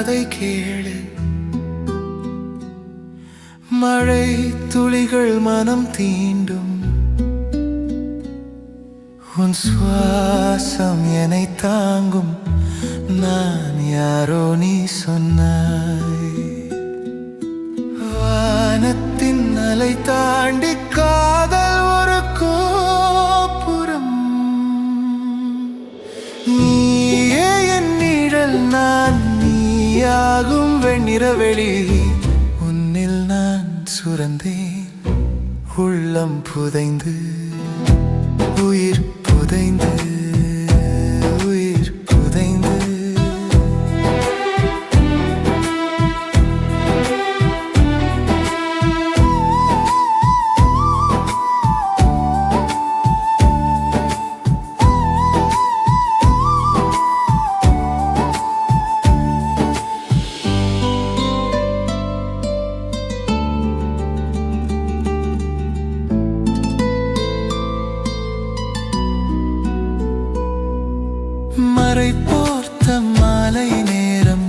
கதை கேளு. மழை துளிகள் மனம் தீண்டும், உன் சுவாசம் என்னை தாங்கும். நான் யாரோ நீ சொன்னாய். வானத்தின் அலை தாண்டி காதல் ஒரு கோபுரம். நீயே என் நிழல், நான் நீயாகும் வெண்ணிறவெளி. உன்னில் நான் சுரந்தேன், உள்ளம் புதைந்து, உயிர் புதைந்து, உயிர் புதைந்து. மறை போர்த்த மாலை நேரம்,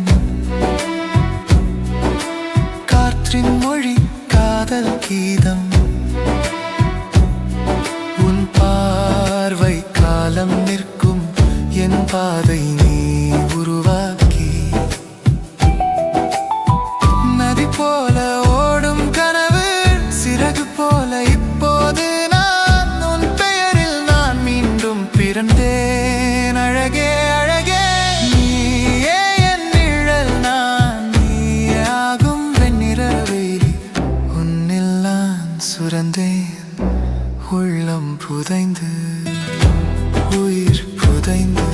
காற்றின் மொழி காதல் கீதம். உன் பார்வை காலம் நிற்கும், என் பாதை நீ உருவாக்கி. நதி போல ஓடும் கனவு, சிறகு போல இப்போது நான். உன் பெயரில் நான் மீண்டும் பிறந்தேன். அழகே அழகே, நீயே என் நிழல், நான் நீயாகும் வெண்ணிறவெளி. உன்னில் நான் சுரந்தேன், உள்ளம் புதைந்து, உயிர் புதைந்து.